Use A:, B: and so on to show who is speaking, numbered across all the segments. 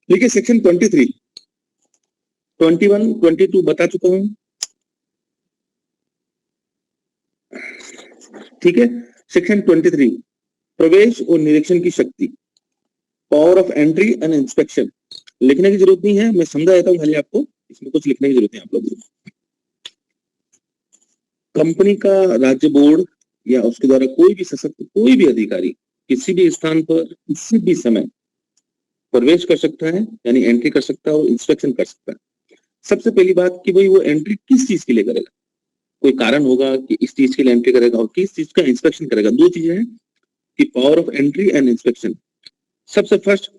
A: देखिए सेक्शन 23, 21, 22 बता चुका हूं, ठीक है। सेक्शन 23 प्रवेश और निरीक्षण की शक्ति, power of entry and inspection. लिखने की जरूरत नहीं है, मैं समझा देता हूं खाली आपको, इसमें कुछ लिखने की जरूरत है आप लोगों को। कंपनी का राज्य बोर्ड या उसके द्वारा कोई भी सशक्त कोई भी अधिकारी किसी भी स्थान पर किसी भी समय प्रवेश कर सकता है, यानी एंट्री कर सकता है और इंस्पेक्शन कर सकता है। सबसे पहली बात कि भाई वो एंट्री किस चीज के लिए करेगा, कोई कारण होगा कि इस चीज के लिए एंट्री करेगा और किस चीज का इंस्पेक्शन करेगा। दो चीजें हैं कि power of entry and inspection. सबसे फर्स्ट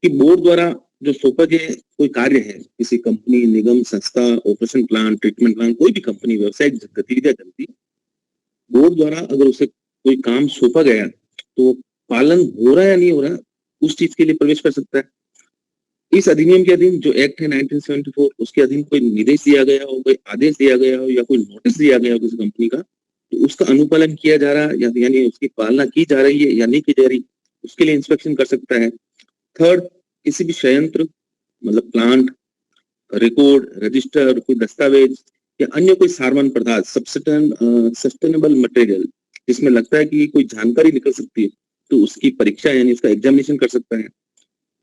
A: कि बोर्ड द्वारा जो सौंपा गया कोई कार्य है, किसी कंपनी, निगम, संस्था, ऑपरेशन प्लान, ट्रीटमेंट प्लान, कोई भी कंपनी व्यावसायिक गतिविधियां चलती, बोर्ड द्वारा अगर उसे कोई काम सौंपा गया तो पालन हो रहा है या नहीं हो रहा, उस चीज के लिए प्रवेश कर सकता है। इस अधिनियम के अधीन जो एक्ट है 1974, उसके अधीन कोई निर्देश दिया गया हो, कोई आदेश दिया गया हो या कोई नोटिस दिया गया हो किसी कंपनी का, तो उसका अनुपालन किया जा रहा है यानी उसकी पालना की जा रही है या नहीं की जा रही, उसके लिए इंस्पेक्शन कर सकता है। थर्ड, किसी भी संयंत्र मतलब प्लांट, रिकॉर्ड, रजिस्टर, कोई दस्तावेज या अन्य कोई सामान पदार्थ, सस्टेनेबल मटेरियल जिसमें लगता है कि कोई जानकारी निकल सकती है, तो उसकी परीक्षा यानी उसका एग्जामिनेशन कर सकता है।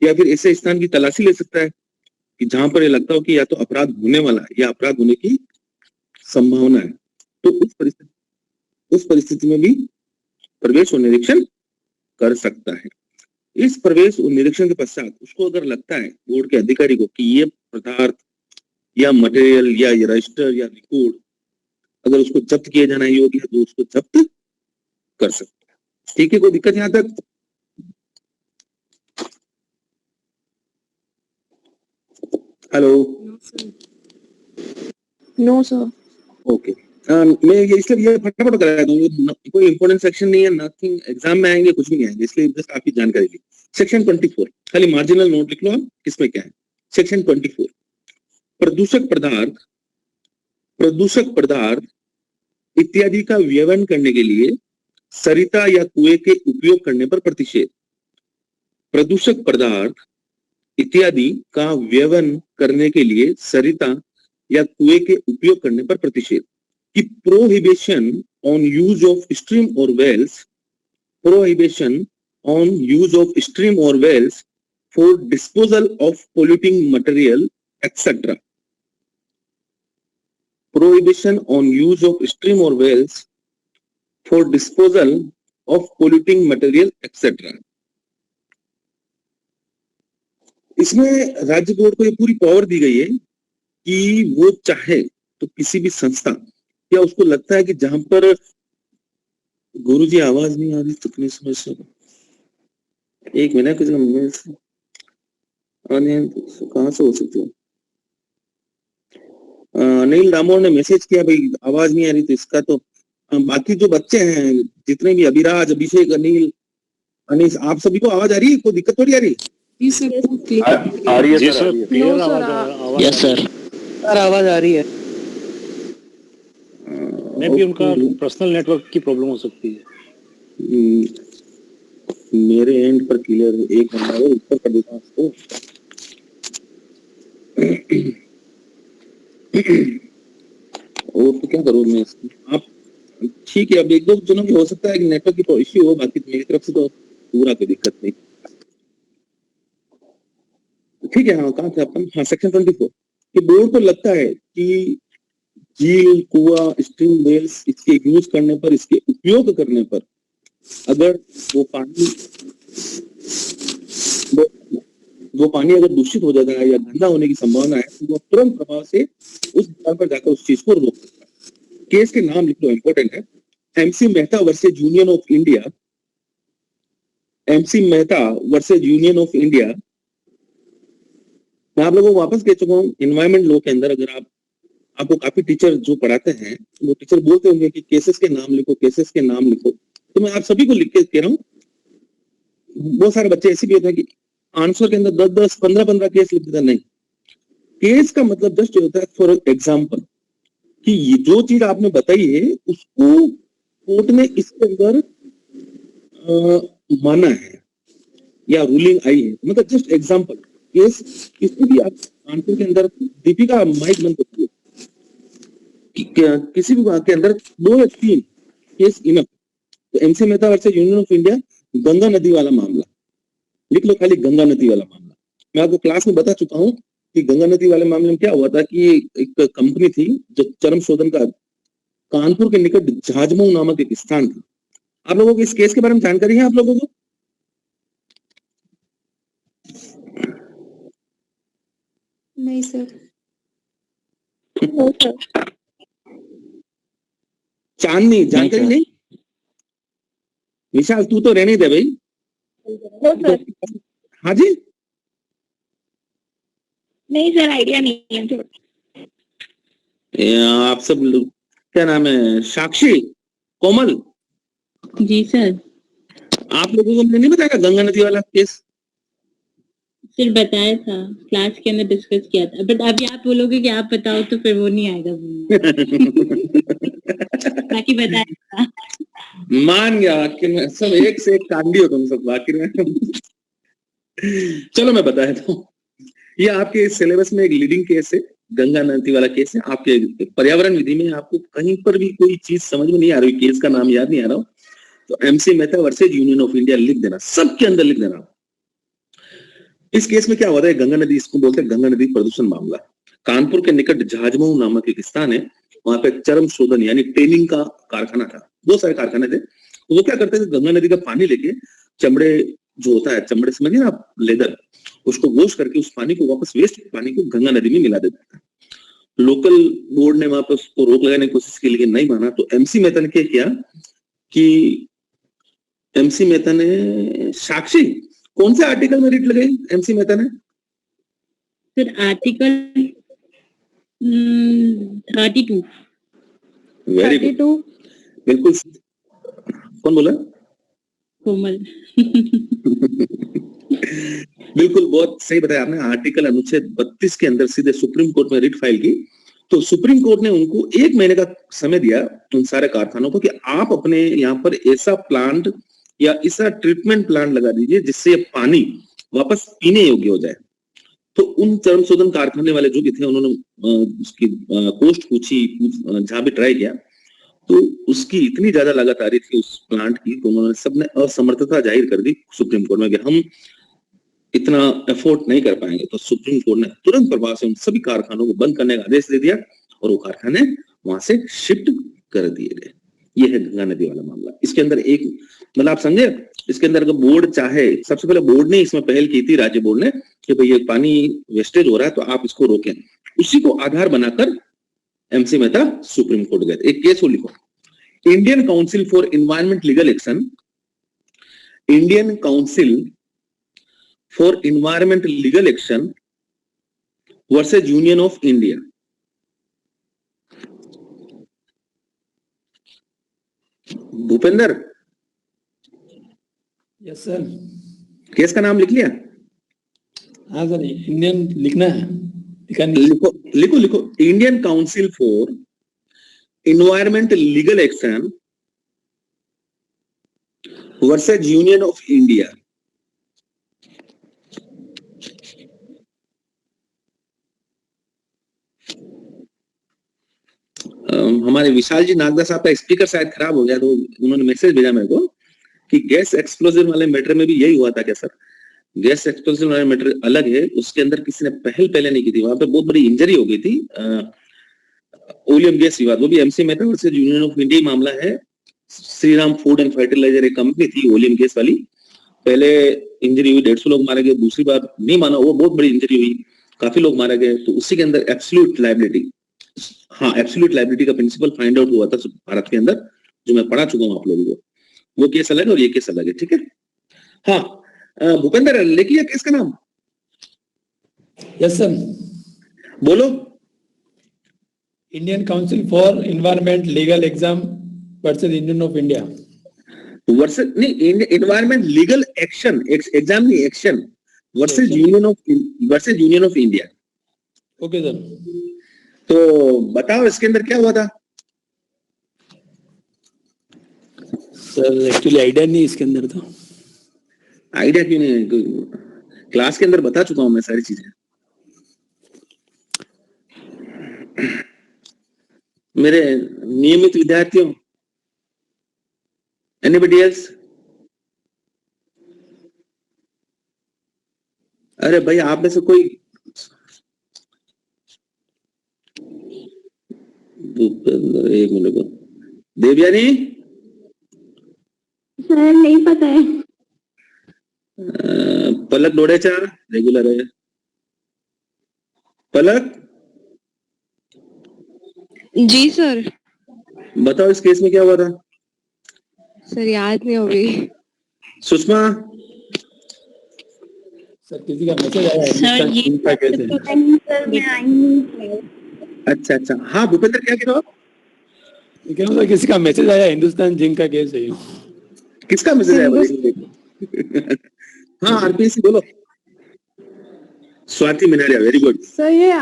A: या फिर ऐसे स्थान की तलाशी ले सकता है कि जहां पर ये लगता हो कि या तो अपराध होने वाला है या अपराध होने की संभावना है, तो उस परिस्थिति में भी प्रवेश और निरीक्षण कर सकता है। इस प्रवेश और निरीक्षण के पश्चात उसको अगर लगता है बोर्ड के अधिकारी को कि ये पदार्थ या मटेरियल या ये रजिस्टर या रिकॉर्ड अगर उसको जब्त किया जाना योग्य है, तो उसको जब्त कर सकता है। ठीक है, कोई दिक्कत यहां तक? हेलो?
B: No sir.
A: ओके, मैं ये इसलिए फटाफट कराया दूं, कोई इंपॉर्टेंट सेक्शन नहीं है, नथिंग एग्जाम में आएंगे कुछ भी नहीं आएंगे, इसलिए बस आपकी जानकारी ली। सेक्शन 24 खाली मार्जिनल नोट लिख लो आप, किसमें क्या है। सेक्शन 24 प्रदूषक पदार्थ इत्यादि का व्यवन करने के लिए सरिता या कुएं के उपयोग करने पर प्रतिषेध। प्रदूषक पदार्थ इत्यादि का व्यवन करने के लिए सरिता या कुएं के उपयोग करने पर प्रतिषेध कि prohibition on use of stream और wells, prohibition on use of stream और wells for disposal of polluting material etcetera. Prohibition on use of stream or wells for disposal of polluting material etc. इसमें राज्य board को ये पूरी power दी गई है कि वो चाहे तो किसी भी संस्था या उसको लगता है कि जहां पर गुरुजी आवाज नहीं आ रही तो कितनी समस्या, एक मिनट किसी कहां से हो सकती है। अनिल रामोर ने मैसेज किया भाई आवाज नहीं आ रही, तो इसका तो बाकी जो बच्चे हैं जितने भी अभिराज, अभिषेक, अनिल, अनीस, आप सभी को आवाज आ रही है? कोई दिक्कत थोड़ी आ रही?
C: आ रही है सर, क्लियर आवाज।
D: यस सर,
B: आवाज आ रही है।
C: मे भी उनका पर्सनल नेटवर्क की प्रॉब्लम हो सकती है।
A: मेरे एंड पर क्लियर है, एक नंबर है, ऊपर कर देता हूं उसको। और तो क्या करूं मैं इसकी, आप ठीक है। अब एक दो जनों की हो सकता है कि नेटवर्क की इश्यू हो, बाकी मेरी तरफ से तो पूरा कोई दिक्कत नहीं। ठीक है, हाँ कहाँ थे अपन? हाँ, सेक्शन 24 कि बोर्ड को लगता है कि झील, कुआं, स्ट्रीम, वेल्स इसके यूज करने पर, इसके उपयोग करने पर अगर वो पानी अगर दूषित हो जाता है या गंदा होने की संभावना है, तो वो तुरंत प्रभाव से उस स्थान पर जाकर उस चीज को रोक सकता है। केस के नाम लिख लो, इंपॉर्टेंट है। MC Mehta versus union of India, MC Mehta versus union of India. मैं आप लोगों को वापस कह चुका हूँ, एनवायरमेंट लॉ के अंदर अगर आपको काफी टीचर जो पढ़ाते हैं वो टीचर बोलते होंगे कि केसेस के नाम लिखो, केसेस के नाम लिखो, तो मैं आप सभी को लिख के कह रहा हूँ। बहुत सारे बच्चे ऐसे भी होते हैं कि आंसर के अंदर 10-10, 15-15 केस लिख देते हैं। नहीं, केस का मतलब जस्ट होता है फॉर एग्जाम्पल कि ये जो चीज आपने बताई है उसको कोर्ट ने इसके अंदर माना है या रूलिंग आई है, मतलब जस्ट एग्जाम्पल। केस किसी भी आप कानपुर के अंदर, दीपिका माइक बंद करती है, किसी भी बात के अंदर 2 या 3 केस इनफ। तो MC Mehta versus union of India, Ganga नदी वाला मामला, लिख लो खाली गंगा नदी वाला मामला। मैं आपको क्लास में बता चुका हूँ कि गंगा नदी वाले मामले में क्या हुआ था कि एक कंपनी थी जो चरम शोधन का, कानपुर के निकट झाजमऊ नामक एक स्थान था। आप लोगों को इस केस के बारे में जानकारी है आप लोगों को?
B: नहीं सर।
D: No sir.
A: चांदनी जानकारी नहीं? विशाल तू तो रहने दे भाई।
D: No sir.
A: हाँ जी,
D: नहीं सर, आइडिया नहीं है मुझे।
A: आप सब लोग, क्या नाम है, साक्षी, कोमल,
E: जी सर।
A: आप लोगों को मैंने नहीं बताया गंगा नदी वाला केस?
E: फिर बताया था, क्लास के अंदर डिस्कस किया था, बट अभी आप बोलोगे कि आप बताओ तो फिर वो नहीं आएगा बाकी बताया था।
A: मान गया कि मैं सब एक से एक कांडी हो तुम सब बाकी में। चलो मैं बताया था, ये आपके सिलेबस में एक लीडिंग केस है, गंगा नदी वाला केस है। आपके पर्यावरण विधि में आपको कहीं पर भी कोई चीज समझ में नहीं आ रही, केस का नाम याद नहीं आ रहा हो, तो MC Mehta versus union of India लिख देना, सबके अंदर लिख देना। इस केस में क्या हुआ था, गंगा नदी, इसको बोलते हैं गंगा नदी प्रदूषण मामला। कानपुर के निकट झाजमऊ नामक एक स्थान है, वहां पे चरम शोधन यानी ट्रेनिंग का कारखाना था, 2 सारे कारखाने थे। तो वो क्या करते थे, गंगा नदी का पानी लेके चमड़े जो होता है, चमड़े समझिए ना आप, लेदर, उसको वॉश करके उस पानी को वापस, वेस्ट पानी को गंगा नदी में मिला देता था। लोकल बोर्ड ने वहां पर उसको रोक लगाने की कोशिश की, लेकिन नहीं माना। तो एमसी मेहता ने क्या किया कि एमसी मेहता ने, साक्षी कौन से आर्टिकल में रिट लगाई एमसी मेहता ने?
E: फिर आर्टिकल 32।
A: Very good,
B: 32।
A: बिल्कुल। कौन बोला?
E: कोमल।
A: बिल्कुल, बहुत सही बताया आपने। आर्टिकल अनुच्छेद 32 के अंदर सीधे सुप्रीम कोर्ट में रिट फाइल की। तो सुप्रीम कोर्ट ने उनको 1 महीने का समय दिया, उन सारे कारखानों को, कि आप अपने यहाँ पर ऐसा प्लांट या ऐसा ट्रीटमेंट प्लांट लगा दीजिए जिससे ये पानी वापस पीने योग्य हो जाए। तो उन चरम शोधन कारखाने वाले जो भी थे, उन्होंने उसकी कोस्ट पूछी, जहां भी ट्राई किया, तो उसकी इतनी ज्यादा लागत आ रही थी उस प्लांट की, तो उन्होंने सबने असमर्थता जाहिर कर दी सुप्रीम कोर्ट में कि हम इतना एफोर्ड नहीं कर पाएंगे। तो सुप्रीम कोर्ट ने तुरंत प्रभाव से उन सभी कारखानों को बंद करने का आदेश दे दिया और वो कारखाने वहां से शिफ्ट कर दिए गए। ये है गंगा नदी वाला मामला। इसके अंदर एक, मतलब आप समझे, इसके अंदर अगर बोर्ड चाहे, सबसे पहले बोर्ड ने इसमें पहल की थी, राज्य बोर्ड ने, कि भाई ये पानी वेस्टेज हो रहा है तो आप इसको रोकें। उसी को आधार बनाकर एमसी मेहता सुप्रीम कोर्ट गए थे। एक केस को लिखो, Indian council for environment legal action, Indian council for environment legal action versus union of India. Bhupendra,
C: yes sir.
A: Case का नाम लिख लिया?
C: हाँ सर, इंडियन लिखना है, लिखा नहीं।
A: लिखो लिखो लिखो, Indian council for environment legal action versus union of India. हमारे विशाल जी नागदा साहब का स्पीकर शायद खराब हो गया, तो उन्होंने मैसेज भेजा मेरे को कि गैस एक्सप्लोजन वाले मैटर में भी यही हुआ था क्या सर? गैस एक्सप्लोजन वाला मैटर अलग है, उसके अंदर किसी ने पहले नहीं की थी, वहां पे बहुत बड़ी इंजरी हो गई थी। ओलियम गैस विवाद, वो भी MC Mehta versus union of India मामला है। श्रीराम फूड एंड फर्टिलाइजर एक कंपनी थी ओलियम गैस वाली, पहले इंजरी हुई, 150 लोग मारे गए, दूसरी बार नहीं माना, वो बहुत बड़ी इंजरी हुई, काफी लोग मारे गए। तो उसी के अंदर एब्सोल्यूट लायबिलिटी, हाँ एब्सोल्यूट लायबिलिटी का प्रिंसिपल फाइंड आउट हुआ था भारत के अंदर, जो मैं पढ़ा चुका हूँ आप लोगों को। वो केस अलग है और ये केस अलग है, ठीक है? हाँ भूपेंद्र, लिखिए केस का नाम।
C: Yes sir.
A: बोलो।
C: Indian council for environment legal exam versus union of India.
A: Versus नहीं, एनवायरमेंट लीगल एक्शन, एग्जाम नहीं, action versus union of India.
C: Okay sir.
A: तो बताओ इसके अंदर क्या हुआ था?
C: सर एक्चुअली आइडिया नहीं इसके अंदर तो।
A: आइडिया क्यों नहीं है? क्लास के अंदर बता चुका हूं मैं सारी चीजें। मेरे नियमित विद्यार्थियों, एनीबडी एल्स? अरे भाई आप में से कोई एक मिनट को, देवयानी
D: सर नहीं पता है।
A: पलक डोडेचा रेगुलर है। पलक
B: जी सर।
A: बताओ इस केस में क्या हुआ था?
B: सर याद नहीं होगी।
A: सुषमा
C: सर किसी का मैसेज आया है
E: सर, ये-
C: हिंदुस्तान का कैसे?
D: नहीं सर मैं आई नहीं।
A: अच्छा अच्छा, हाँ भूपेंद्र क्या कह रहे हो आप?
C: ये कह रहा हूँ सर, किसी का मैसेज आया हिंदुस्तान जिंक का केस है।
A: किसका मैसेज आया बताइए? हाँ आरपीएससी बोलो। Swati Minaria, very good.
B: Sir ये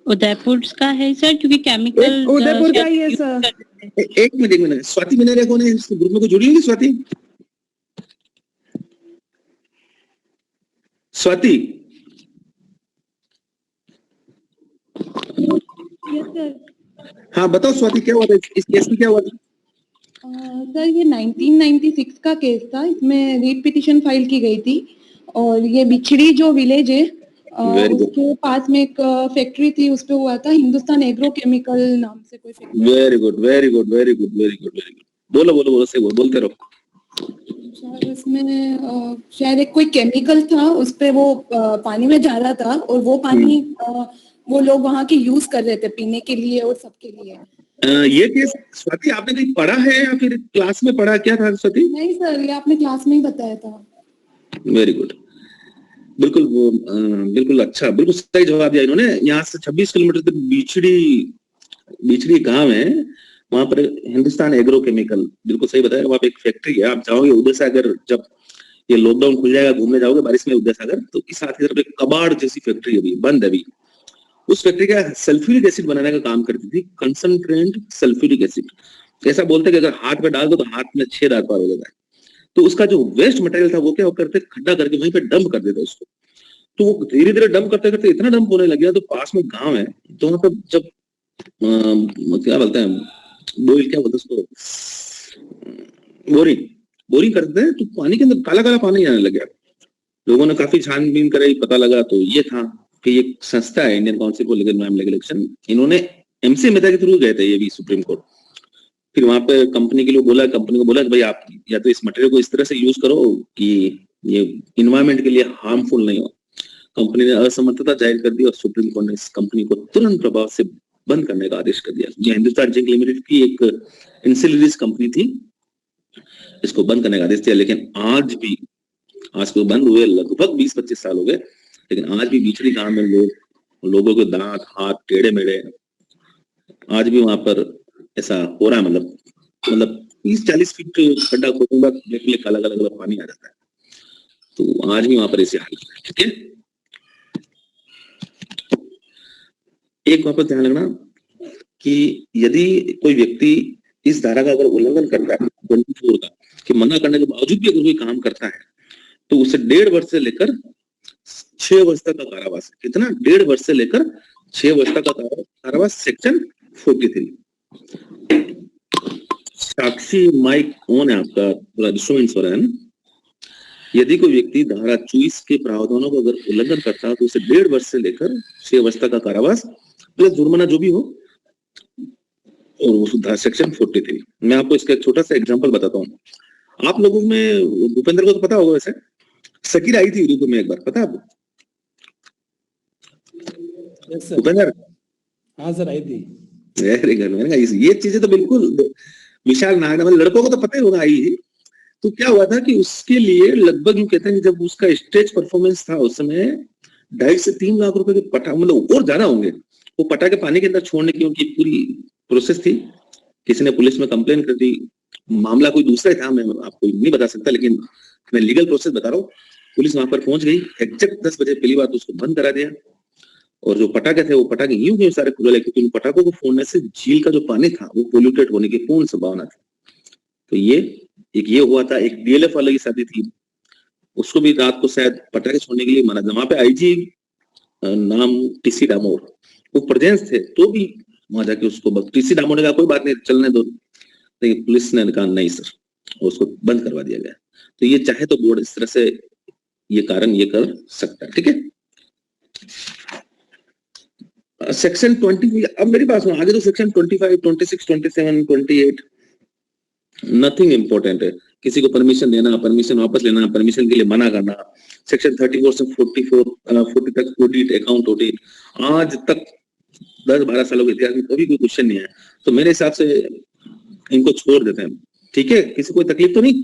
E: उदयपुर का है सर, क्योंकि केमिकल
B: उदयपुर का ही है सर।
A: एक मिनट, स्वाति मिनारिया कौन है? इसके ग्रुप में कोई जुड़ी होगी स्वाति? Swati
B: yes sir.
A: हाँ बताओ स्वाति, क्या हुआ था इस केस में? क्या हुआ था?
B: सर ये 1996 का केस था। इसमें रीट पिटीशन फाइल की गई थी और ये बिछड़ी जो विलेज है
A: Very good.
B: उसके पास में एक फैक्ट्री थी, उस पे हुआ था। हिंदुस्तान एग्रो केमिकल नाम से कोई factory.
A: Very good very good very good very good very good. बोलो बोलो बोलो, सही बोलते रहो।
B: शायद उसमें शायद एक कोई केमिकल था, उस पे वो पानी में जा रहा था और वो पानी वो लोग वहाँ के यूज कर रहे थे पीने के लिए और सबके लिए।
A: ये केस स्वाति आपने कहीं पढ़ा है या फिर क्लास में पढ़ा? क्या था स्वाति?
B: नहीं सर, ये आपने क्लास में ही बताया था।
A: वेरी गुड, बिल्कुल बिल्कुल अच्छा, बिल्कुल सही जवाब दिया इन्होंने। यहाँ से 26 किलोमीटर तक बिछड़ी गांव है, वहां पर हिंदुस्तान एग्रो केमिकल, बिल्कुल सही बताया। वहां पे एक फैक्ट्री है। आप जाओगे उदय सागर, जब ये लॉकडाउन खुल जाएगा, घूमने जाओगे बारिश में उदय सागर, तो इस साथ की तरफ एक कबाड़ जैसी फैक्ट्री अभी बंद है। अभी उस फैक्ट्री का सल्फ्यूरिक एसिड बनाने का काम करती थी, कंसंट्रेट सल्फ्यूरिक एसिड। ऐसा बोलते कि अगर हाथ में डाल दो तो हाथ में छेद आर पार हो जाता है। तो उसका जो वेस्ट मटेरियल था वो क्या करते, खड्डा करके वहीं पे डंप कर देते उसको। तो वो धीरे धीरे डंप करते करते इतना डंप होने लग गया, तो पास में गांव है, तो वहां पे जब क्या बोलते हैं, बोइल क्या बोलते हैं उसको, बोरिंग करते हैं, तो पानी के अंदर काला काला पानी आने लग गया। लोगों ने काफी छानबीन कराई, पता लगा तो ये था कि एक संस्था है Indian council for legal environmental regulation, इन्होंने एमसी मेहता के थ्रू गए थे ये भी सुप्रीम कोर्ट। फिर वहां पे कंपनी के लिए बोला, कंपनी को बोला कि भाई आप या तो इस मटेरियल को इस तरह से यूज करो कि ये इन्वायरमेंट के लिए हार्मफुल नहीं हो। कंपनी ने असमर्थता जाहिर कर दी और सुप्रीम कोर्ट ने इस कंपनी को तुरंत प्रभाव से बंद करने का आदेश कर दिया। ये हिंदुस्तान जिंक लिमिटेड की एक इंसिलरीज कंपनी थी, इसको बंद करने का आदेश दिया। लेकिन आज भी, आज को बंद हुए लगभग 20-25 साल हो गए, लेकिन आज भी बिछड़ी गांव में लोगों के दांत हाथ टेढ़े मेढ़े, आज भी वहां पर ऐसा हो रहा है। मतलब 30-40 फीट खड्डा खोदूंगा, देख ले काला काला पानी आ जाता है। तो आज भी वहां पर ऐसे हालत है। ठीक है, एक वहां पर ध्यान रखना कि यदि कोई व्यक्ति इस धारा का अगर उल्लंघन करता है 24 का, कि मना करने के बावजूद भी अगर कोई काम करता है, तो उसे 1.5 वर्ष से लेकर 6 वर्ष तक का कारावास। कितना? 1.5 वर्ष से लेकर 6 वर्ष तक का कारावास, सेक्शन 43। साक्षी माइक ऑन है आपका, पूरा इंस्ट्रूमेंट्स हो रहा है ना? यदि कोई व्यक्ति धारा 24 के प्रावधानों को अगर उल्लंघन करता है तो उसे 1.5 वर्ष से लेकर 6 वर्ष तक का कारावास प्लस जुर्माना जो भी हो, और वो सेक्शन 43। मैं आपको इसका एक छोटा सा एग्जांपल बताता हूँ। आप लोगों में, भूपेंद्र को तो पता होगा वैसे, सकीर आई थी यूरोप में एक बार, पता है आपको? भूपेंद्र?
C: हाँ सर, आई थी।
A: अरे घर में ये चीजें तो बिल्कुल विशाल नाग, मतलब लड़कों को तो पता ही होगा आई ही। तो क्या हुआ था कि उसके लिए लगभग यूं कहते हैं कि जब उसका स्टेज परफॉर्मेंस था उस समय 2.5 से 3 लाख रुपए के पटा, मतलब और ज्यादा होंगे, वो पटाखे पानी के अंदर छोड़ने की उनकी पूरी प्रोसेस थी। किसी ने पुलिस में कंप्लेन कर दी, मामला कोई दूसरा ही था, मैं आपको नहीं बता सकता, लेकिन मैं लीगल प्रोसेस बता रहा हूँ। पुलिस वहां पर पहुंच गई, एग्जैक्ट 10 बजे पहली बार तो उसको बंद करा दिया, और जो पटाखे थे वो पटाखे यूं क्यों सारे खुले, क्योंकि उन पटाखों को फोड़ने से झील का जो पानी था वो पोल्यूटेड होने की पूर्ण संभावना थी। तो ये हुआ था। एक डीएलएफ वाले की शादी थी, उसको भी रात को शायद पटाखे छोड़ने के लिए माना था। वहां पे आईजी नाम टीसी डामोर वो प्रेजेंस थे, तो भी वहां जाके उसको टीसी डामोर ने कहा कोई बात नहीं चलने दो, लेकिन पुलिस ने कहा नहीं सर, उसको बंद करवा दिया गया। तो ये चाहे तो बोर्ड इस तरह से ये कारण ये कर सकता है, ठीक है। सेक्शन 20, अब मेरी बात सुनो, आगे तो सेक्शन 25, 26, 27, 28 नथिंग इंपॉर्टेंट है। किसी को परमिशन देना, परमिशन वापस लेना, परमिशन के लिए मना करना। सेक्शन 34 से 40 तक ऑडिट, अकाउंट ऑडिट, आज तक 10-12 सालों के इतिहास में कभी कोई क्वेश्चन नहीं आया। तो मेरे हिसाब से इनको छोड़ देते हैं, ठीक है। किसी को तकलीफ तो नहीं?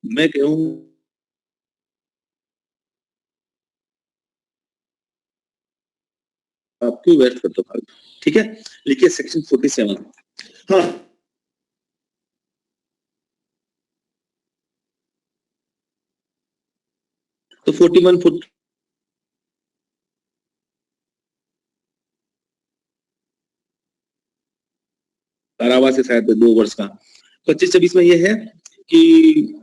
A: मैं कहूँ आप क्यों व्यर्थ करते हो फालतू, ठीक है। लिखिए सेक्शन 47। हाँ, तो 41 फुट कारावास है शायद 2 वर्ष का। 25-26 में ये है कि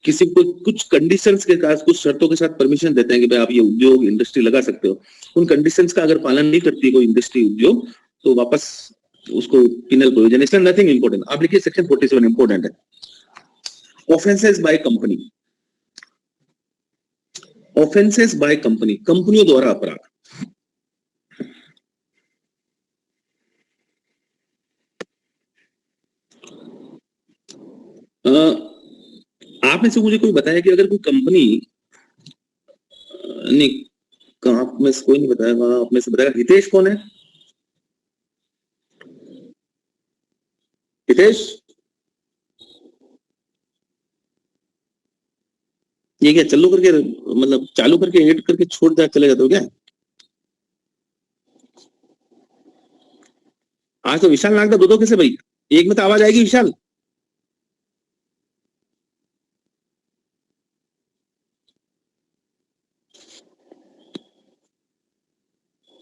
A: किसी को कुछ कंडीशंस के साथ, कुछ शर्तों के साथ परमिशन देते हैं कि भाई आप ये उद्योग इंडस्ट्री लगा सकते हो। उन कंडीशंस का अगर पालन नहीं करती कोई इंडस्ट्री उद्योग तो वापस उसको पिनल प्रोविजन, इसलिए नथिंग इंपॉर्टेंट। आप लिखिए सेक्शन 47 इंपॉर्टेंट है। Offences by company, offences by company, कंपनियों द्वारा अपराध। आप में से मुझे कोई बताया कि अगर कोई कंपनी नहीं, आप में से कोई नहीं बताएगा, आप में से बताएगा। हितेश कौन है? हितेश, ये क्या चालू करके, मतलब चालू करके एडिट करके छोड़ दे चले जाते हो क्या? आज तो विशाल नागदा दो कैसे भाई? एक में तो आवाज आएगी विशाल।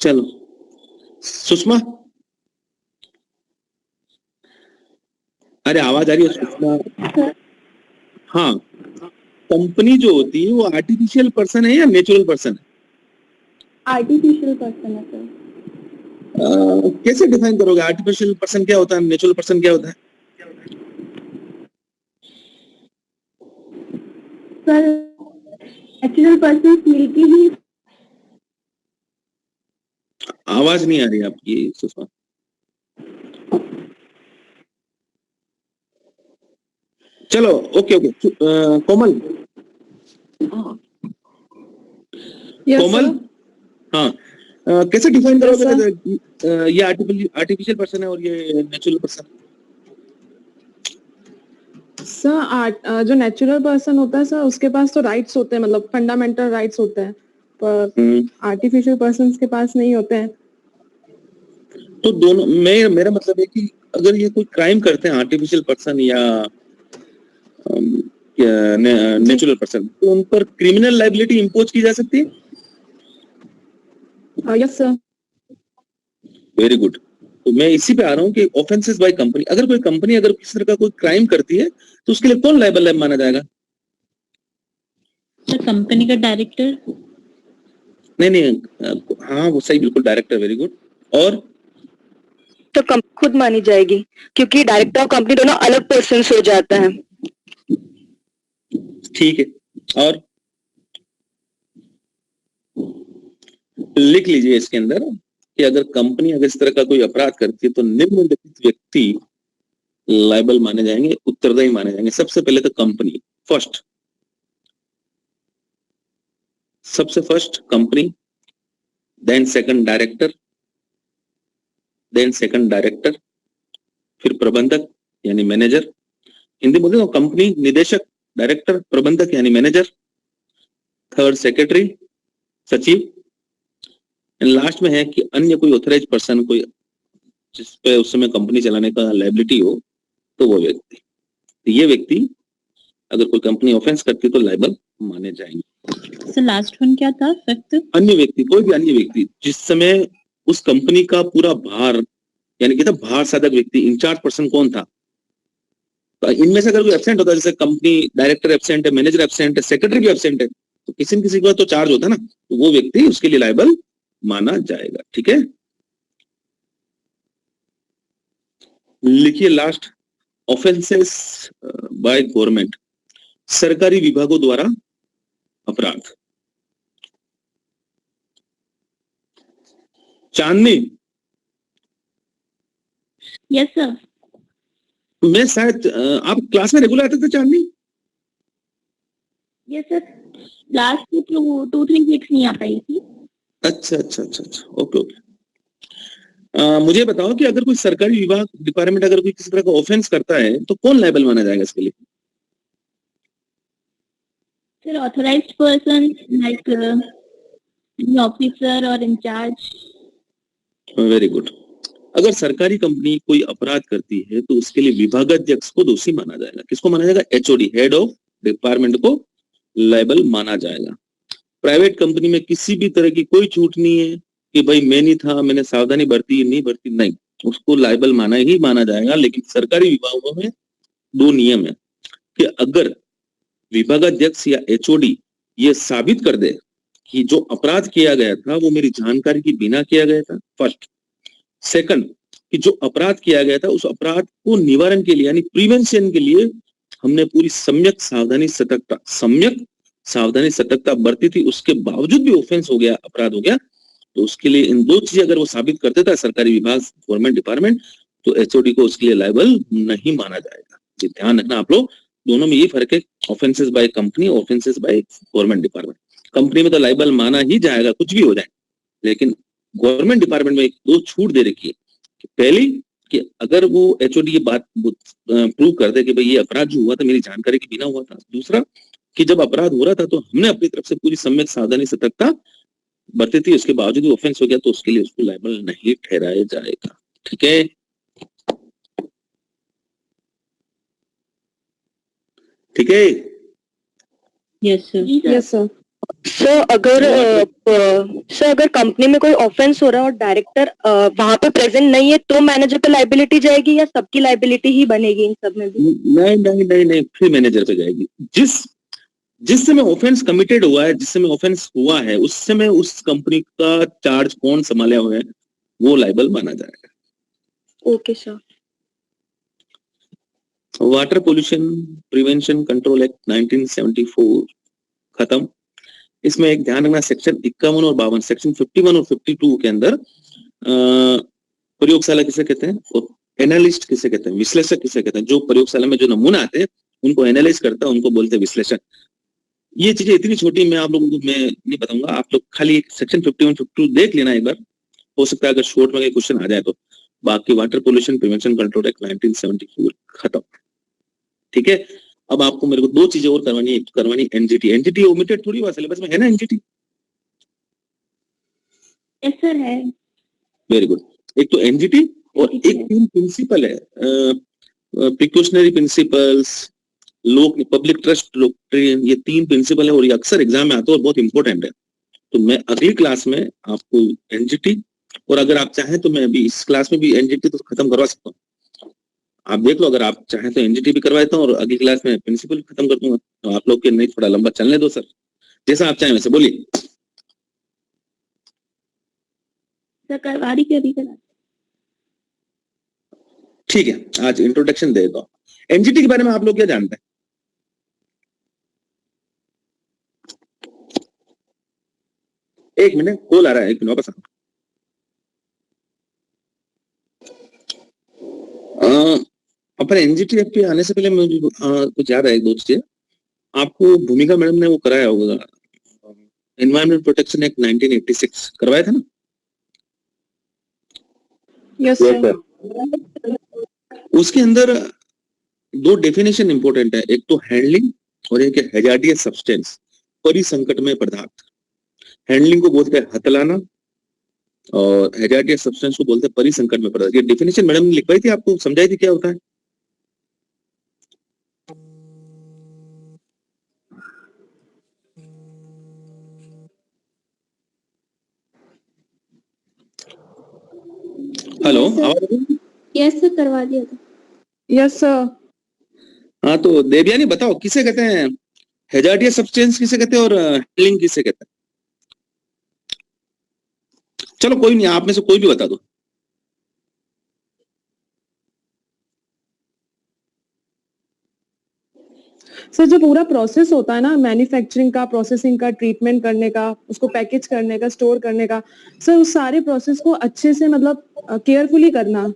A: चलो सुषमा, अरे आवाज आ रही है सुषमा? हाँ, कंपनी जो होती है वो आर्टिफिशियल पर्सन है या नेचुरल पर्सन है?
D: आर्टिफिशियल पर्सन है सर।
A: कैसे डिफाइन करोगे? आर्टिफिशियल पर्सन क्या होता है, नेचुरल पर्सन क्या होता है?
D: सर नेचुरल पर्सन मिलके ही।
A: आवाज नहीं आ रही आपकी सुषमा। चलो ओके ओके। कोमल, कोमल, हाँ, कैसे डिफाइन करोगे ये आर्टिफिशियल पर्सन है और ये नेचुरल पर्सन?
F: सर जो नेचुरल पर्सन होता है सर उसके पास तो राइट्स होते हैं, मतलब फंडामेंटल राइट्स होते हैं, पर आर्टिफिशियल पर्सन के पास नहीं होते हैं।
A: तो दोनों, मेरा मतलब है कि अगर ये कोई क्राइम करते हैं आर्टिफिशियल पर्सन या नेचुरल पर्सन, तो उन पर क्रिमिनल लायबिलिटी इंपोज की जा सकती है?
F: Yes sir.
A: Very good. तो मैं इसी पे आ रहा हूँ कि ऑफेंसेस बाय कंपनी, अगर कोई कंपनी अगर किसी तरह का कोई क्राइम करती है तो उसके लिए कौन लायबल माना जाएगा?
E: कंपनी का डायरेक्टर।
A: नहीं, हाँ वो सही, बिल्कुल डायरेक्टर, वेरी गुड। और
G: तो कंपनी खुद मानी जाएगी क्योंकि डायरेक्टर और कंपनी दोनों अलग पर्सन हो जाता है।
A: ठीक है, और लिख लीजिए इसके अंदर कि अगर कंपनी अगर इस तरह का कोई अपराध करती है तो निम्नलिखित व्यक्ति लायबल माने जाएंगे, उत्तरदायी माने जाएंगे। सबसे पहले तो कंपनी फर्स्ट, सबसे first company, then second director, then second director, फिर प्रबंधक यानी मैनेजर। हिंदी बोलते हो कंपनी, निदेशक, डायरेक्टर, प्रबंधक यानी मैनेजर, थर्ड सेक्रेटरी, सचिव, लास्ट में है कि अन्य कोई ऑथराइज पर्सन, कोई जिस पे उस समय कंपनी चलाने का लायबिलिटी हो, तो वो व्यक्ति। तो ये व्यक्ति अगर कोई कंपनी ऑफेंस करती तो लायबल माने जाएंगे।
E: सर लास्ट वन क्या था? फैक्ट?
A: अन्य व्यक्ति, कोई भी अन्य व्यक्ति जिस समय उस कंपनी का पूरा भार, यानी कि था भार साधक व्यक्ति, इंचार्ज पर्सन कौन था। तो इनमें से अगर कोई एब्सेंट होता है, जैसे कंपनी डायरेक्टर एब्सेंट है, मैनेजर एब्सेंट है, सेक्रेटरी भी एब्सेंट है, तो किसी न किसी का तो चार्ज होता है ना, तो वो व्यक्ति उसके लिए लायबल माना जाएगा। ठीक है, लिखिए लास्ट, ऑफेंसेस बाय गवर्नमेंट, सरकारी विभागों द्वारा अपराध। चांदनी,
E: यस सर।
A: मैं शायद आप क्लास में रेगुलर आते थे चांदनी?
E: यस सर, लास्ट 2-3 वीक्स नहीं आ पाई थी।
A: अच्छा अच्छा अच्छा अच्छा, ओके ओके। मुझे बताओ कि अगर कोई सरकारी विभाग डिपार्टमेंट अगर कोई किसी तरह का ऑफेंस करता है तो कौन लायबल माना जाएगा इसके लिए?
E: Sir authorised person like officer और इंचार्ज।
A: Very good. अगर सरकारी कंपनी कोई अपराध करती है तो उसके लिए विभागाध्यक्ष को दोषी माना जाएगा। किसको माना जाएगा? एचओडी, हेड ऑफ डिपार्टमेंट को लायबल माना जाएगा। प्राइवेट कंपनी में किसी भी तरह की कोई छूट नहीं है कि भाई मैं नहीं था, मैंने सावधानी बरती नहीं बरती, नहीं, उसको लायबल माना ही माना जाएगा। लेकिन सरकारी विभागों में दो नियम है कि अगर विभागाध्यक्ष या एचओडी ये साबित कर दे कि जो अपराध किया गया था वो मेरी जानकारी के बिना किया गया था, फर्स्ट। सेकंड, कि जो अपराध किया गया था उस अपराध को निवारण के लिए यानी प्रिवेंशन के लिए हमने पूरी सम्यक सावधानी सतर्कता बरती थी, उसके बावजूद भी ऑफेंस हो गया, अपराध हो गया, तो उसके लिए इन दो चीजें अगर वो साबित कर देता है सरकारी विभाग, गवर्नमेंट डिपार्टमेंट, तो एचओडी को उसके लिए लायबल नहीं माना जाएगा। ये ध्यान रखना आप लोग, दोनों में यही फर्क है, offences by company, offences by government department. Company में तो लायबल माना ही जाएगा कुछ भी हो जाए, लेकिन गवर्नमेंट डिपार्टमेंट में एक दो छूट दे रखी है कि पहली, कि अगर वो एचओडी ये बात प्रूव कर दे कि भाई ये अपराध जो हुआ था मेरी जानकारी के बिना हुआ था। दूसरा, कि जब अपराध हो रहा था तो हमने अपनी तरफ से पूरी सम्यक सावधानी सतर्कता बरती थी, उसके बावजूद ऑफेंस हो गया, तो उसके लिए उसको लायबल नहीं ठहराया जाएगा। ठीक है, ठीक है।
E: Yes sir.
F: Yes sir.
G: Sir अगर कंपनी में कोई ऑफेंस हो रहा है और डायरेक्टर वहां पे प्रेजेंट नहीं है तो मैनेजर पे लाइबिलिटी जाएगी या सबकी लाइबिलिटी ही बनेगी इन सब में भी?
A: नहीं नहीं नहीं नहीं, फिर मैनेजर पे जाएगी। जिस समय ऑफेंस कमिटेड हुआ है, जिस समय ऑफेंस हुआ है, उस समय उस कंपनी का चार्ज कौन संभाले हुए है वो लायबल माना जाएगा।
G: Okay sir.
A: Water pollution prevention control act 1974 खत्म। इसमें एक ध्यान रखना, सेक्शन 51 और 52, सेक्शन 51 और 52 के अंदर प्रयोगशाला किसे कहते हैं और एनालिस्ट किसे कहते हैं, विश्लेषक किसे कहते हैं। जो प्रयोगशाला में जो नमूना आते हैं उनको एनालाइज करता है, उनको बोलते हैं विश्लेषक। ये चीजें इतनी छोटी मैं आप लोगों को मैं नहीं बताऊंगा, आप लोग खाली सेक्शन 51 52 देख लेना एक बार, हो सकता है अगर शॉर्ट में क्वेश्चन आ जाए तो। बाकी water pollution prevention control act 1974 खत्म। ठीक है, अब आपको मेरे को दो चीजें और करवानी है। एक तो करवानी एनजीटी। एनजीटी ओमिटेड थोड़ी हुआ सिलेबस में, है ना एनजीटी?
E: यस सर है।
A: Very good. एक तो एनजीटी और एक तीन प्रिंसिपल है, प्रिकॉशनरी प्रिंसिपल्स, लोक पब्लिक ट्रस्ट डॉक्ट्रिन, ये तीन प्रिंसिपल है और ये अक्सर एग्जाम में आते हैं और बहुत इंपॉर्टेंट है। तो मैं अगली क्लास में आपको एनजीटी, और अगर आप चाहें तो मैं अभी इस क्लास में भी एनजीटी तो खत्म करवा सकता हूँ, आप देख लो। अगर आप चाहें तो एनजीटी भी करवा देता हूँ और अगली क्लास में प्रिंसिपल खत्म कर दूंगा। तो आप लोग के नहीं थोड़ा लंबा चलने दो सर, जैसा आप चाहें वैसे बोलिए।
E: सर करवा रही, अभी करा।
A: ठीक है, आज इंट्रोडक्शन दे देता हूँ। एनजीटी के बारे में आप लोग क्या जानते हैं? एक मिनट, कॉल आ रहा है, एक मिनट वापस अपन एनजीटी पे आने से पहले मुझे कुछ याद है, एक दो चीजें आपको भूमिका मैडम ने वो कराया होगा, एनवायरमेंट प्रोटेक्शन एक्ट 1986 करवाया था ना?
F: Yes sir.
A: उसके अंदर दो डेफिनेशन इंपॉर्टेंट है, एक तो हैंडलिंग और एक है हैजार्डियस सब्सटेंस, परिसंकटमय पदार्थ। हैंडलिंग को बोलते हैं हथलाना और हैजार्डियस सब्सटेंस को बोलते हैं परिसंकटमय पदार्थ। ये डेफिनेशन मैडम ने लिखवाई थी, आपको समझाई थी क्या होता है? Hello,
D: Yes, sir.
A: आवाज आ रही है?
D: यस सर, करवा दिया था।
F: Yes sir.
A: हाँ, तो देवयानी बताओ किसे कहते हैं हैजार्डियस सब्सटेंस, किसे कहते हैं और हैंडलिंग किसे कहते हैं? चलो कोई नहीं, आप में से कोई भी बता दो।
F: सर जो पूरा प्रोसेस होता है ना, मैन्युफैक्चरिंग का, प्रोसेसिंग का, ट्रीटमेंट करने का, उसको पैकेज करने का, स्टोर करने का, सर उस सारे प्रोसेस को अच्छे से मतलब केयरफुली करना,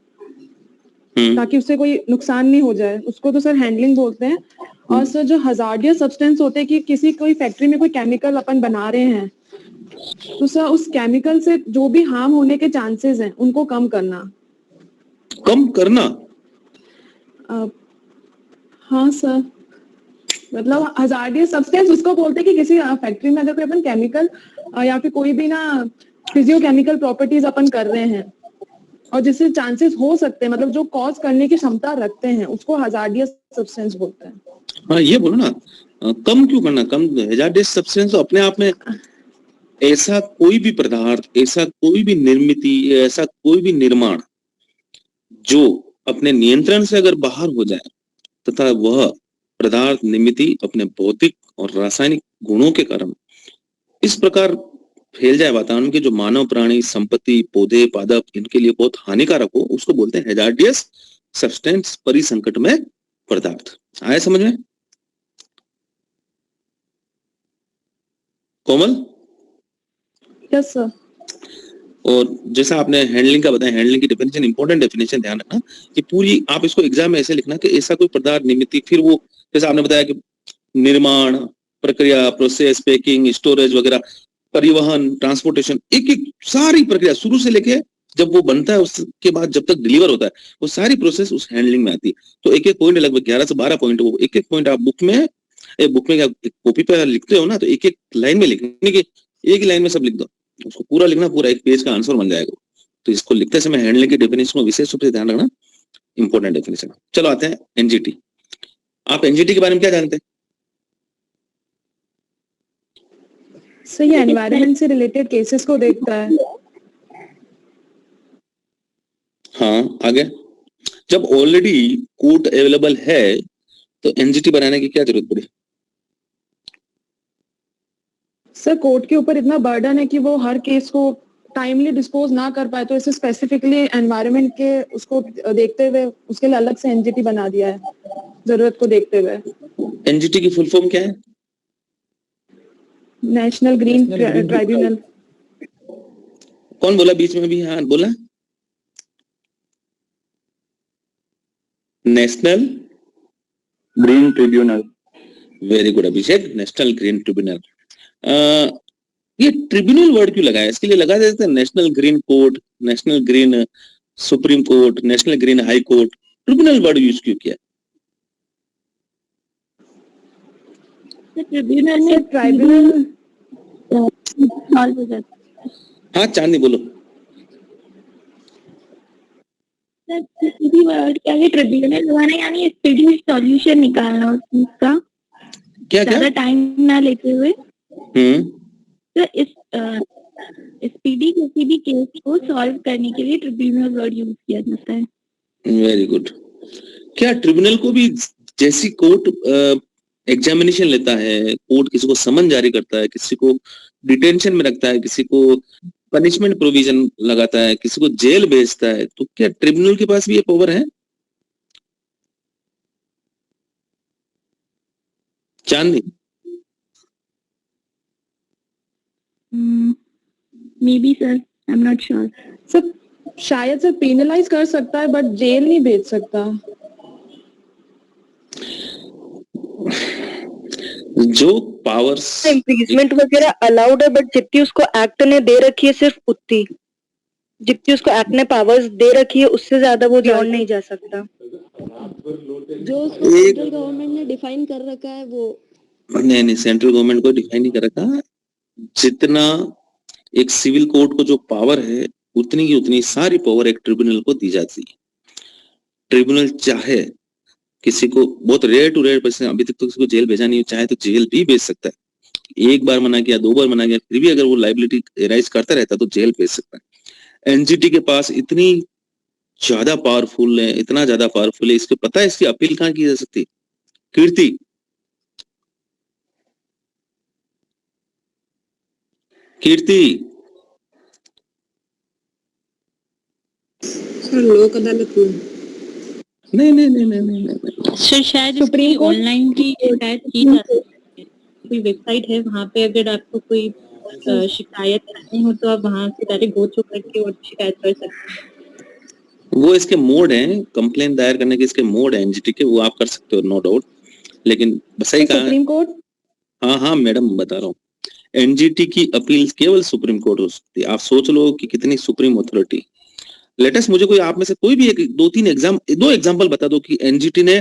F: ताकि उससे कोई नुकसान नहीं हो जाए, उसको तो सर हैंडलिंग बोलते हैं। और सर जो हजार्डियस सब्सटेंस होते हैं कि किसी कोई फैक्ट्री में कोई केमिकल अपन बना रहे हैं, तो सर उस केमिकल से जो भी हार्म होने के चांसेस हैं उनको कम करना।
A: कम करना?
F: हाँ सर, मतलब हजार्डियस सब्सटेंस उसको बोलते हैं कि किसी फैक्ट्री में अगर कोई अपन केमिकल या फिर कोई भी ना फिजियोकेमिकल प्रॉपर्टीज अपन कर रहे हैं और जिससे चांसेस हो सकते हैं, मतलब जो कॉज करने की क्षमता रखते हैं, उसको हजार्डियस सब्सटेंस बोलते हैं।
A: हाँ, ये बोलो ना, कम क्यों करना? कम हैजार्डियस सब्सटेंस तो अपने आप में ऐसा कोई भी पदार्थ, ऐसा कोई भी निर्मिति, ऐसा कोई भी निर्माण जो अपने नियंत्रण से अगर बाहर हो जाए तथा वह पदार्थ निर्मिति अपने भौतिक और रासायनिक गुणों के कारण इस प्रकार फैल जाए वातावरण के, जो मानव, प्राणी, संपत्ति, पौधे, पादप इनके लिए बहुत हानिकारक हो, उसको बोलते हैं हैजार्डियस सब्सटेंस, परिसंकट में पदार्थ। आया समझ में? कोमल?
F: Yes sir.
A: और जैसा आपने हैंडलिंग का बताया, हैंडलिंग की डेफिनेशन, इंपॉर्टेंट डेफिनेशन, ध्यान रखना कि पूरी आप इसको एग्जाम में ऐसे लिखना कि ऐसा कोई पदार्थ निर्मित, फिर वो जैसा आपने बताया कि निर्माण प्रक्रिया, प्रोसेस, पैकिंग, स्टोरेज वगैरह, परिवहन, ट्रांसपोर्टेशन, एक एक सारी प्रक्रिया शुरू से लेके जब वो बनता है उसके बाद जब तक डिलीवर होता है, वो सारी प्रोसेस उस हैंडलिंग में आती है। तो एक एक पॉइंट, लगभग 11 से 12 पॉइंट, वो एक एक पॉइंट आप बुक में क्या कॉपी पे लिखते हो ना, तो एक एक लाइन में लिखने की, एक ही लाइन में सब लिख दो, उसको पूरा लिखना, पूरा एक पेज का आंसर बन जाएगा। तो इसको लिखते समय हैंडलिंग की डेफिनेशन को विशेष रूप से ध्यान रखना, इंपॉर्टेंट डेफिनेशन। चलो आते हैं एनजीटी। आप एनजीटी के बारे में क्या जानते हैं?
F: सर ये एनवायरनमेंट से रिलेटेड केसेस को देखता है।
A: हाँ, आगे। जब ऑलरेडी कोर्ट अवेलेबल है तो एनजीटी बनाने की क्या जरूरत पड़ी?
F: सर कोर्ट के ऊपर इतना बर्डन है कि वो हर केस को टाइमली डिस्पोज ना कर पाए, तो इसे स्पेसिफिकली एनवायरनमेंट के उसको देखते हुए उसके लिए अलग से एनजीटी बना दिया है, जरूरत को देखते हुए।
A: एनजीटी की फुल फॉर्म क्या है?
F: National green tribunal.
A: कौन बोला बीच में भी? हाँ बोला, national
H: green tribunal.
A: Very good Abhishek, national green tribunal. ये ट्रिब्यूनल वर्ड क्यों लगाया? इसके लिए लगा देते हैं national green court, national green supreme court, national green high court, tribunal word use क्यों किया?
D: ट्रिब्यूनल में
F: ट्राइब्यूनल
D: सॉल्व हो जाता है।
A: हाँ चांदनी बोलो।
D: सर किसी भी वर्ड के आगे ट्रिब्यूनल लगाना यानी स्पीडी सॉल्यूशन निकालना उसका,
A: क्या क्या?
D: ज्यादा टाइम ना लेते हुए। सर इस स्पीडी किसी भी केस को सॉल्व करने के लिए ट्रिब्यूनल वर्ड यूज किया जाता है।
A: Very good. क्या ट्रिब्यूनल को भी जैसी कोर्ट एग्जामिनेशन लेता है, कोर्ट किसी को समन जारी करता है, किसी को डिटेंशन में रखता है, किसी को पनिशमेंट प्रोविजन लगाता है, किसी को जेल भेजता है, तो क्या ट्रिब्यूनल के पास भी ये पावर है? Chandni?
D: May be sir, I am not sure.
F: Sir शायद सर पेनलाइज कर सकता है बट जेल नहीं भेज सकता।
A: जो पावर्स
G: इम्पीचमेंट वगैरह अलाउड है, बट जितनी उसको एक्ट ने दे रखी है सिर्फ उतनी, जितनी उसको एक्ट ने पावर्स दे रखी है उससे ज्यादा वो बियॉन्ड नहीं जा सकता।
I: जो उसको सेंट्रल गवर्नमेंट ने डिफाइन कर रखा है वो।
A: नहीं, सेंट्रल गवर्नमेंट को डिफाइन नहीं कर रखा। जितना एक सिविल कोर्ट को जो पावर है उतनी की उतनी सारी पावर एक ट्रिब्यूनल को दी जाती है। ट्रिब्यूनल चाहे किसी को, बहुत रेयर टू रेयर पर्सन, अभी तक तो किसी को जेल भेजा नहीं, चाहे तो जेल भी भेज सकता है। एक बार मना किया, 2 बार मना किया, फिर भी अगर वो लाइबिलिटी एराइज करता रहता तो जेल भेज सकता है। एनजीटी के पास इतनी ज्यादा पावरफुल है, इतना ज्यादा पावरफुल है, इसको पता है इसकी अपील कहाँ की जा सकती है? कीर्ति, कीर्ति,
I: सर लोक अदालत में
A: नहीं नहीं नहीं नहीं नहीं, नहीं।
E: सर शायद
D: सुप्रीम
E: इसकी
D: कोर्ट-
E: ऑनलाइन भी शायद की जा सकती है, कोई वेबसाइट है वहाँ पे, अगर आपको कोई शिकायत करनी हो तो आप वहाँ से डायरेक्ट गो थ्रू करके और शिकायत कर सकते हैं।
A: वो इसके मोड हैं, कंप्लेन दायर करने के इसके मोड है एनजीटी के, वो आप कर सकते हो, नो डाउट। लेकिन सही कहा है।
F: सुप्रीम कोर्ट
A: हाँ हाँ मैडम बता रहा हूँ, एनजीटी की अपील केवल सुप्रीम कोर्ट हो सकती है। आप सोच लो कि कितनी सुप्रीम अथॉरिटी। लेटेस्ट मुझे कोई आप में से कोई भी एक दो एग्जांपल बता दो कि एनजीटी ने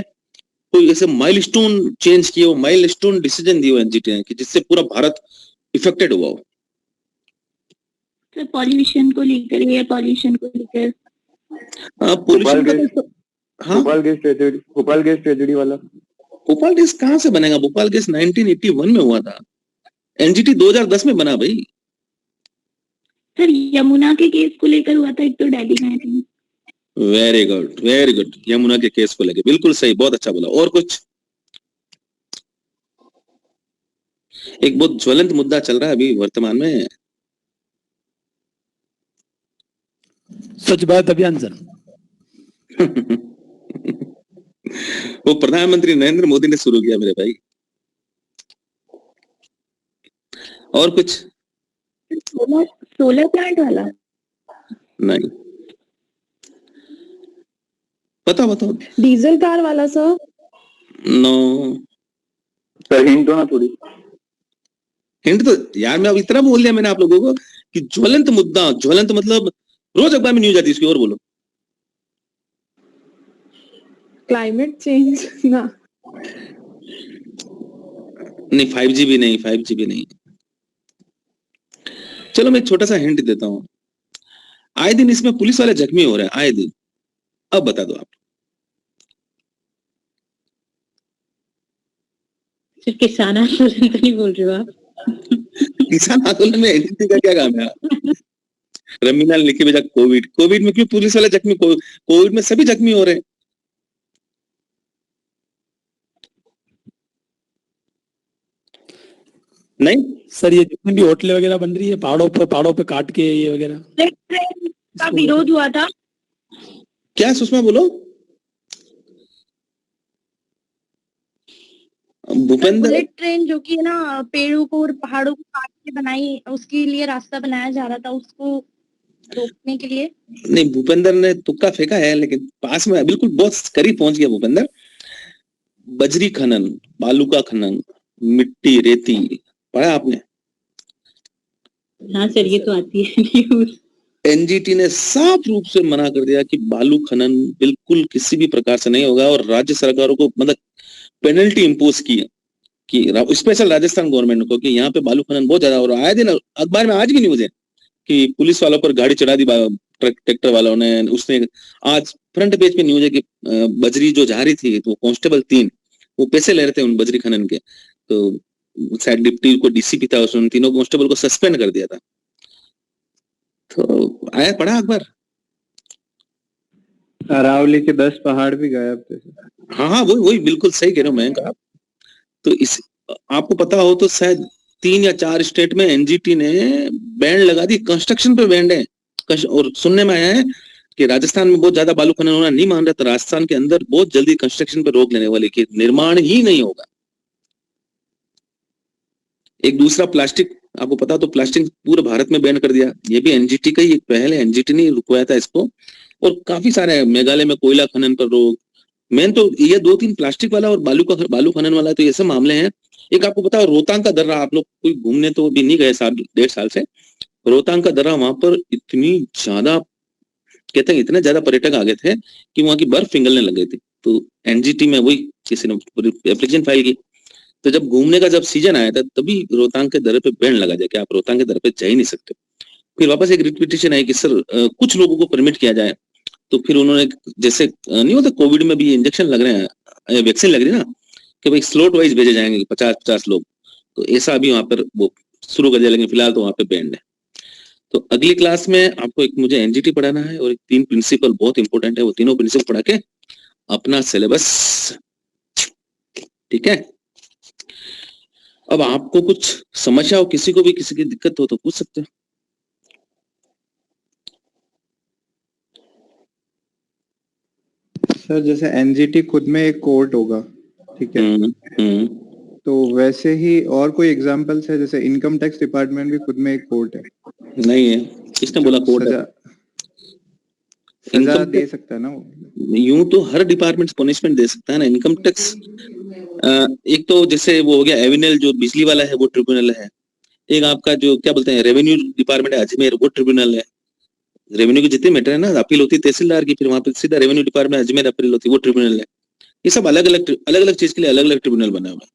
A: कोई ऐसे माइलस्टोन चेंज किए हो, माइलस्टोन डिसीजन दिए हो एनजीटी ने कि जिससे पूरा भारत इफेक्टेड हुआ हो।
D: सर पॉल्यूशन को लेकर, एयर पॉल्यूशन को लेकर।
A: पोल्यूशन का तो हाँ,
H: भोपाल गैस ट्रेजेडी वाला
A: भोपाल गैस कहाँ से बनेगा? भोपाल गैस 1981 में हुआ था, एनजीटी 2010 में बना भाई।
D: सर यमुना के केस को लेकर हुआ था, एक तो दिल्ली में I think.
A: Very good very good, Yamuna के केस को लेके बिल्कुल सही, बहुत अच्छा बोला। और कुछ? एक बहुत ज्वलंत मुद्दा चल रहा है अभी वर्तमान में,
C: स्वच्छ भारत अभियान सर।
A: वो प्रधानमंत्री नरेंद्र मोदी ने शुरू किया मेरे भाई। और कुछ?
D: सोलर प्लांट वाला।
A: नहीं, बताओ बताओ।
F: डीजल कार वाला सर।
A: नो
H: सर, हिंट दो ना थोड़ी।
A: हिंट तो यार मैं अब इतना बोल दिया मैंने आप लोगों को कि ज्वलंत मुद्दा, ज्वलंत मतलब रोज अखबार में न्यूज आती है इसकी, और बोलो।
F: क्लाइमेट चेंज ना।
A: नहीं 5G भी नहीं, 5G भी नहीं। चलो मैं एक छोटा सा हिंट देता हूं, आए दिन इसमें पुलिस वाले जख्मी हो रहे हैं, आए दिन। अब बता दो आप।
E: सिर्फ किसान आंदोलन तो नहीं बोल रहे हो आप?
A: किसान आंदोलन में एनजीटी का क्या काम है? रमीना ने लिखी भेजा कोविड में क्यों पुलिस वाले जख्मी? कोविड में सभी जख्मी हो रहे हैं। नहीं
C: सर ये जितनी भी होटलें वगैरह बन रही है पहाड़ों पे काट के ये वगैरह,
D: ट्रेन का विरोध हुआ था।
A: क्या सुषमा बोलो? भूपेंद्र,
I: बुलेट ट्रेन जो कि है ना पेड़ों को और पहाड़ों को काट के बनाई, उसके लिए रास्ता बनाया जा रहा था उसको रोकने के लिए।
A: नहीं भूपेंद्र ने तुक्का फेंका है, लेकिन पास में बिल्कुल बहुत करीब पहुंच गया भूपेंद्र। बजरी खनन, बालू का खनन, मिट्टी रेती, पढ़ा आपने?
E: हाँ सर, ये तो आती है न्यूज।
A: एनजीटी ने साफ रूप से मना कर दिया कि बालू खनन बिल्कुल किसी भी प्रकार से नहीं होगा, और राज्य सरकारों को मतलब पेनल्टी इंपोज की है कि स्पेशल राजस्थान गवर्नमेंट को कि यहाँ पे बालू खनन बहुत ज्यादा हो रहा है। आए दिन अखबार में आज भी न्यूज है कि पुलिस वालों पर गाड़ी चढ़ा दी ट्रैक्टर वालों ने। उसने आज फ्रंट पेज पे न्यूज है कि बजरी जो जा रही थी तो कांस्टेबल 3 वो पैसे ले रहे थे उन बजरी खनन के, तो शायद डिप्टी को डीसीपी था, उसने तीनों कांस्टेबल को सस्पेंड कर दिया था। तो आया पढ़ा अखबार?
H: अरावली के 10 पहाड़ भी गायब थे।
A: हाँ हाँ वही बिल्कुल सही कह रहे हो मैं कहा। तो इस आपको पता हो तो शायद 3 या 4 स्टेट में एनजीटी ने बैंड लगा दी, कंस्ट्रक्शन पे बैंड है। और सुनने में आया है कि राजस्थान में बहुत ज्यादा बालू खनन होना नहीं मान रहा, तो राजस्थान के अंदर बहुत जल्दी कंस्ट्रक्शन पे रोक लेने वाले, कि निर्माण ही नहीं होगा। एक दूसरा प्लास्टिक, आपको पता तो प्लास्टिक पूरे भारत में बैन कर दिया, ये भी एनजीटी का ही एक पहल है, एनजीटी ने रुकवाया था इसको। और काफी सारे मेघालय में कोयला खनन पर रोक। मेन तो ये 2-3 प्लास्टिक वाला और बालू खनन वाला, तो ये सब मामले हैं। एक आपको पता है रोहतांग का दर्रा, आप लोग कोई घूमने तो भी नहीं गए 1.5 साल से, रोहतांग का दर्रा, वहां पर इतनी ज्यादा कहते हैं इतने ज्यादा पर्यटक आ गए थे कि वहां की बर्फ पिघलने लग गई थी। तो एनजीटी में वही किसी ने एप्लीकेशन फाइल की, तो जब घूमने का जब सीजन आया था तभी रोहतांग के दर्रे पे बैन लगा जाए कि आप रोहतांग के दर्रे पे जा ही नहीं सकते। फिर वापस एक रिपीटेशन आई कि सर कुछ लोगों को परमिट किया जाए, तो फिर उन्होंने जैसे नहीं होता कोविड में भी इंजेक्शन लग रहे हैं, वैक्सीन लग रही है ना, कि भाई स्लॉट वाइज भेजे जाएंगे 50-50 लोग, तो ऐसा अभी वहां पर वो शुरू कर दिया, लेकिन फिलहाल तो वहां पे बैंड है। तो अगली क्लास में आपको एक मुझे एनजीटी पढ़ाना है और एक 3 प्रिंसिपल बहुत इंपॉर्टेंट है, वो तीनों प्रिंसिपल पढ़ा के अपना सिलेबस, ठीक है। अब आपको कुछ समस्या हो, किसी को भी किसी की दिक्कत हो तो पूछ सकते हो।
H: सर जैसे एनजीटी खुद में एक कोर्ट होगा, ठीक है, तो वैसे ही और कोई एग्जांपल्स है? जैसे इनकम टैक्स डिपार्टमेंट भी खुद में एक कोर्ट है।
A: नहीं है, किसने बोला कोर्ट है?
H: सजा दे सकता है ना वो?
A: यूं तो हर डिपार्टमेंट पनिशमेंट दे सकता है ना। इनकम टैक्स एक तो जैसे वो हो गया एविनल जो बिजली वाला है, वो ट्रिब्यूनल है। एक आपका जो क्या बोलते हैं रेवेन्यू डिपार्टमेंट है अजमेर, वो ट्रिब्यूनल है। रेवेन्यू की जितनी मैटर है ना, अपील होती है तहसीलदार की, फिर वहां पे सीधा रेवेन्यू डिपार्टमेंट अजमेर अपील होती है, वो ट्रिब्यूनल है। ये सब अलग अलग चीज के लिए अलग अलग ट्रिब्यूनल बना हुआ है।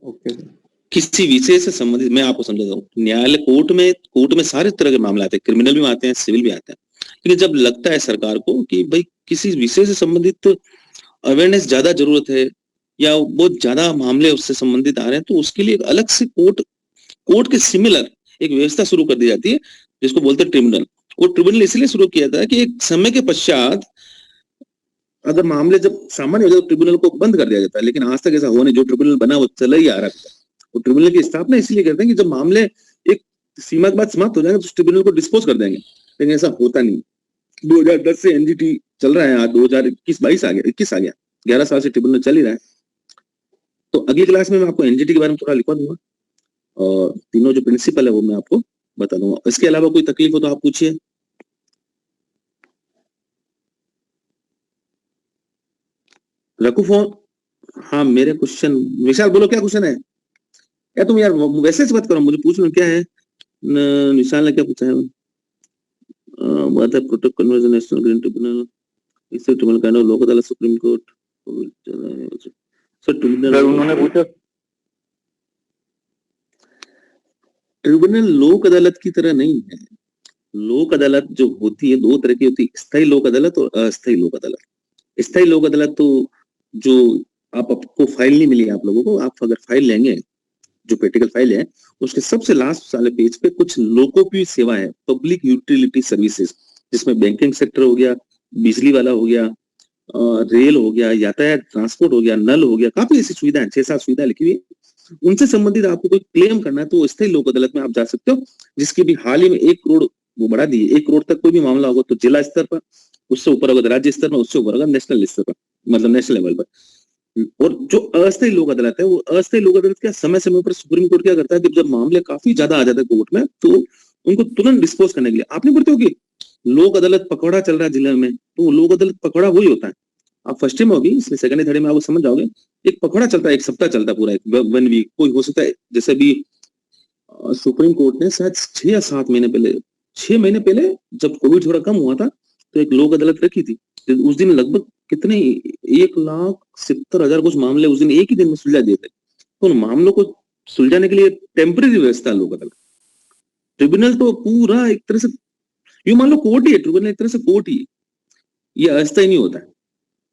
H: ओके।
A: किसी विषय से संबंधित मैं आपको समझाता हूँ, न्यायालय कोर्ट में सारे तरह के मामले आते हैं, क्रिमिनल भी आते हैं, सिविल भी आते हैं। लेकिन जब लगता है सरकार को कि भाई किसी विषय से संबंधित अवेयरनेस ज्यादा जरूरत है या बहुत ज्यादा मामले उससे संबंधित आ रहे हैं, तो उसके लिए एक अलग से कोर्ट के सिमिलर एक व्यवस्था शुरू कर दी जाती है, जिसको बोलते हैं ट्रिब्यूनल। वो ट्रिब्यूनल इसलिए शुरू किया था कि एक समय के पश्चात अगर मामले जब सामान्य हो जाए तो ट्रिब्यूनल को बंद कर दिया जाता है, लेकिन आज तक ऐसा हुआ नहीं। जो ट्रिब्यूनल बना वो चला ही आ रहा है। वो ट्रिब्यूनल की स्थापना इसलिए करते हैं कि जब मामले एक सीमा के बाद समाप्त हो जाएंगे तो ट्रिब्यूनल को डिस्पोज कर देंगे, लेकिन ऐसा होता नहीं। 2010 से एनजीटी चल रहा है, आज 2021-22 आ गया, 21 आ गया, 11 साल से ट्रिब्यूनल चल ही रहा है। तो अगली क्लास में मैं आपको एनजीटी के बारे में थोड़ा लिखवा दूंगा और तीनों जो प्रिंसिपल है वो मैं आपको बता दूंगा। इसके अलावा कोई तकलीफ हो तो आप पूछिए। रखू फोन? हाँ, मेरे क्वेश्चन, विशाल बोलो क्या क्वेश्चन है? या तुम यार वैसे से बात करो, मुझे पूछ लो क्या है। विशाल ने क्या पूछा है? बात है protect conversion national green tribunal, इससे ट्रिब्यूनल काइंड ऑफ लोक अदालत सुप्रीम कोर्ट। सर ट्रिब्यूनल
H: उन्होंने पूछा
A: ट्रिब्यूनल लोक अदालत की तरह नहीं है। लोक अदालत जो होती है 2 तरह की होती है, स्थायी लोक अदालत और अस्थायी लोक अदालत। स्थायी लोक अदालत तो जो आपको फाइल नहीं मिली आप लोगों को, आप अगर फाइल लेंगे, जो प्रैक्टिकल फाइल है, उसके सबसे लास्ट वाले पेज पे कुछ लोकोपयोगी सेवा है, पब्लिक यूटिलिटी सर्विसेज, जिसमें बैंकिंग सेक्टर हो गया, बिजली वाला हो गया, रेल हो गया, यातायात ट्रांसपोर्ट हो गया, नल हो गया, काफी ऐसी सुविधाएं, 6-7 सुविधाएं लिखी हुई। उनसे संबंधित आपको कोई क्लेम करना है तो स्थायी लोक अदालत में आप जा सकते हो, जिसकी भी हाल ही में 1 करोड़ वो बढ़ा दिए। 1 करोड़ तक कोई भी मामला होगा तो जिला स्तर पर, उससे ऊपर होगा राज्य स्तर में, उससे ऊपर होगा नेशनल स्तर पर, मतलब नेशनल लेवल पर। और जो अस्थायी लोक अदालत है, वो अस्थायी लोक अदालत क्या समय समय पर सुप्रीम कोर्ट क्या करता है कि जब मामले काफी ज्यादा आ जाते हैं कोर्ट में, तो उनको तुरंत डिस्पोज करने के लिए, आप नहीं पढ़ते हो कि लोक अदालत पकौड़ा चल रहा है जिले में, तो लोक अदालत पकौड़ा वही होता है। आप फर्स्ट टाइम होगी, इसलिए सेकंड थर्ड में आप समझ जाओगे। एक पकौड़ा चलता है, 1 सप्ताह चलता है पूरा, 1 वीक कोई हो सकता है। जैसे भी सुप्रीम कोर्ट ने शायद 6 या 7 महीने पहले, 6 महीने पहले जब कोविड थोड़ा कम हुआ था, तो एक लोक अदालत रखी थी। उस दिन लगभग कितने 1,70,000 कुछ मामले उस दिन एक ही दिन में सुलझा दिए थे। तो उन मामलों को सुलझाने के लिए टेम्परेरी व्यवस्था लोक अदालत। ट्रिब्यूनल तो पूरा एक तरह से यूं मान लो कोर्ट ही है, ट्रिब्यूनल एक तरह से कोर्ट ही है, ये अस्थायी नहीं होता है।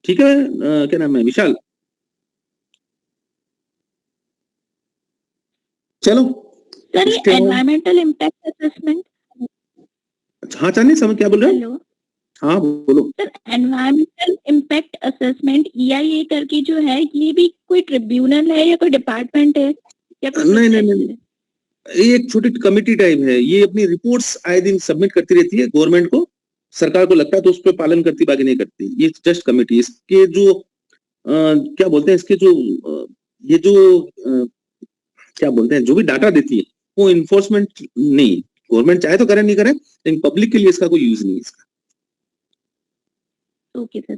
A: ठीक है, क्या नाम है विशाल? चलो
D: सर ये एनवायरमेंटल इम्पैक्ट असेसमेंट।
A: हाँ चांदी, समझ क्या बोल रहे हो?
D: हेलो
A: हाँ बोलो।
D: Sir, environmental impact assessment EIA करके जो है, ये भी कोई ट्रिब्यूनल है या कोई डिपार्टमेंट है या कोई
A: नहीं, ये एक छोटी कमेटी टाइप है। ये अपनी रिपोर्ट्स आए दिन सबमिट करती रहती है गवर्नमेंट को, सरकार को लगता है तो उस पर पालन करती, बाकी नहीं करती। ये जस्ट कमेटी। इसके जो क्या बोलते हैं, इसके जो ये जो क्या बोलते हैं, जो भी डाटा देती है वो इन्फोर्समेंट नहीं। गवर्नमेंट चाहे तो करे, नहीं करे, लेकिन पब्लिक के लिए इसका कोई यूज नहीं है इसका।
D: ओके सर,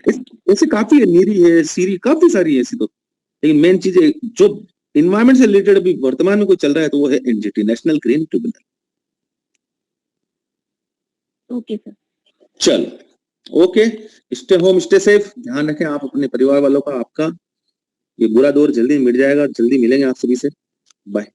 A: ऐसे काफी है, नीरी है, सीरी, काफी सारी है ऐसी तो। लेकिन मेन चीज है जो इन्वायरमेंट से रिलेटेड अभी वर्तमान में कोई चल रहा है, तो वो है NGT, national green tribunal.
D: Okay sir,
A: चलो okay, stay home, stay safe, ध्यान रखें आप अपने परिवार वालों का। आपका ये बुरा दौर जल्दी मिट जाएगा, जल्दी मिलेंगे आप सभी से। बाय।